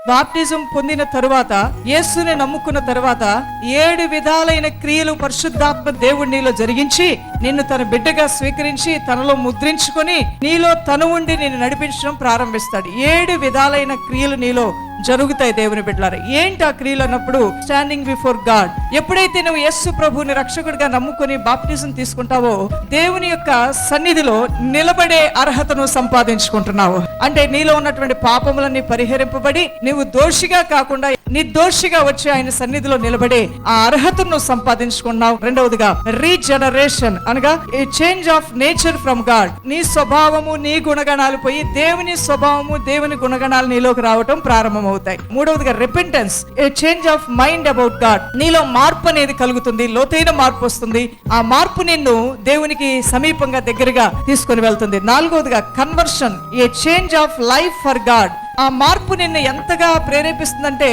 Baptism పొందిన తరువాత, యేసుని నమ్ముకున్న తరువాత 7 విధాలైన క్రియలు పరిశుద్ధాత్మ దేవుడు నీలో జరిగించి నిన్ను తన బిడ్డగా స్వీకరించి తనలో ముద్రించుకొని నీలో తను ఉండి నిన్ను నడిపించడం ప్రారంభిస్తాడు. 7 విధాలైన క్రియలు నీలో జరుగుతాయి దేవుని బిడ్డలారా. ఏంటి ఆ క్రియలు అన్నప్పుడు, స్టాండింగ్ బిఫోర్ గాడ్. ఎప్పుడైతే నువ్వు యేసు ప్రభువుని రక్షకుడిగా నమ్ముకొని బాప్టిజం తీసుకుంటావో దేవుని యొక్క సన్నిధిలో నిలబడే అర్హతను సంపాదించుకుంటున్నావు. అంటే నీలో ఉన్నటువంటి పాపములన్నీ పరిహరింపబడి నీవు దోషిగా కాకుండా నిర్దోషిగా వచ్చి ఆయన సన్నిధిలో నిలబడే ఆ అర్హతను సంపాదించుకున్నావు. రెండవదిగా రీజనరేషన్ అనగా a change of nature from God. నీ స్వభావము నీ గుణగణాలు పోయి దేవుని స్వభావము దేవుని గుణగణాలు నీలోకి రావటం ప్రారంభమవుతాయి. మూడవదిగా repentance, A change of mind about God. నీలో మార్పు అనేది కలుగుతుంది, లోతైన మార్పు వస్తుంది. ఆ మార్పు నిన్ను దేవునికి సమీపంగా దగ్గరగా తీసుకొని వెళ్తుంది. నాలుగవదిగా conversion, A change of life for God. ఆ మార్పు నిన్ను ఎంతగా ప్రేరేపిస్తుందంటే,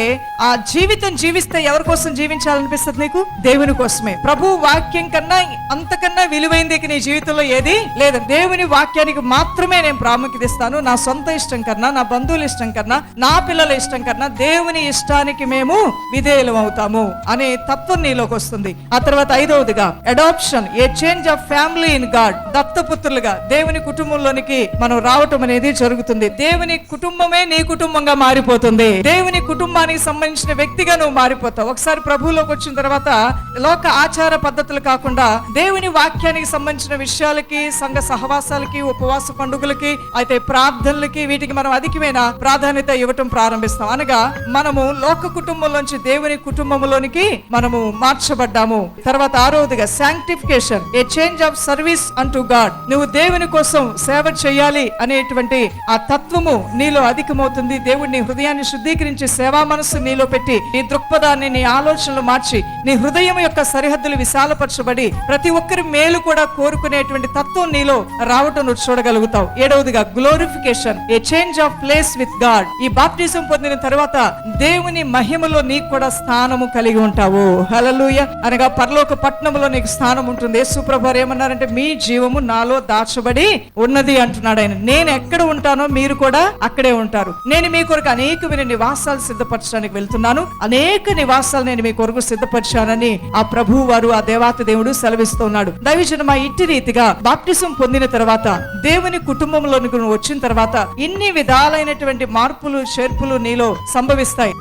ఆ జీవితం జీవిస్తే ఎవరి కోసం జీవించాలనిపిస్తుంది నీకు? దేవుని కోసమే. ప్రభు వాక్యం కన్నా అంతకన్నా విలువైంది నీ జీవితంలో ఏది లేదు. దేవుని వాక్యానికి మాత్రమే నేను ప్రాముఖ్యత ఇస్తాను. నా సొంత ఇష్టం కన్నా, నా బంధువుల ఇష్టం కన్నా, నా పిల్లల ఇష్టం కన్నా దేవుని ఇష్టానికి మేము విధేయులం అవుతాము అనే తత్వం నీలోకి వస్తుంది. ఆ తర్వాత ఐదవదిగా adoption, a change of family in God. దత్తపుత్రులుగా దేవుని కుటుంబంలోనికి మనం రావటం అనేది జరుగుతుంది. దేవుని కుటుంబమే నీ కుటుంబంగా మారిపోతుంది. దేవుని కుటుంబానికి సంబంధించిన వ్యక్తిగా నువ్వు మారిపోతావు. ఒకసారి ప్రభువులోకి వచ్చిన తర్వాత లోక ఆచార పద్ధతులు కాకుండా దేవుని వాక్యానికి సంబంధించిన విషయాలకి, సంఘ సహవాసాలకి, ఉపవాస పండుగలకి, అయితే ప్రార్థనలకి, వీటికి మనం అధికమైన ప్రాధాన్యత ఇవ్వటం ప్రారంభిస్తాం. అనగా మనము లోక కుటుంబంలోంచి దేవుని కుటుంబంలోనికి మనము మార్చబడ్డాము. తర్వాత ఆరవదిగా sanctification, a change of service unto God. నువ్వు దేవుని కోసం సేవ చేయాలి అనేటువంటి ఆ తత్వము నీలో అధికమవుతుంది. దేవుడిని హృదయాన్ని శుద్ధీకరించి సేవా మనస్సు నీలో పెట్టి నీ దృక్పథాన్ని, నీ ఆలోచనలు మార్చి నీ హృదయం యొక్క సరిహద్దులు విశాలపరచబడి ప్రతి ఒక్కరి మేలు కూడా కోరుకునేటువంటి తత్వం నీలో రావటం నువ్వు చూడగలుగుతావు. ఏడవదిగా glorification, a change of place with God. ఈ బాప్టిజం పొందిన తర్వాత దేవుని మహిమలో నీకు కూడా స్థానము కలిగి ఉంటావు. హల్లెలూయా. అనగా పరలోక పట్టణంలో నీకు స్థానం ఉంటుంది. యేసు ప్రభువారు ఏమన్నారంటే, మీ జీవము నాలో దాచబడి ఉన్నది అంటున్నాడు ఆయన. నేను ఎక్కడ ఉంటానో మీరు కూడా అక్కడే ఉంటారు. నేను మీ కొరకు అనేకమైన నివాసాలు సిద్ధపరచడానికి వెళ్తున్నాను. అనేక నివాసాలు నేను మీ కొరకు సిద్ధపరిచానని ఆ ప్రభువు వారు, ఆ దేవాతి దేవుడు సెలవిస్తూ ఉన్నాడు. దైవజనమా, ఇట్టి రీతిగా బాప్టిజం పొందిన తర్వాత దేవుని కుటుంబంలోనికి వచ్చిన తర్వాత ఇన్ని విధాలైనటువంటి మార్పులు చేర్పులు నీలో సంభవిస్తాయి.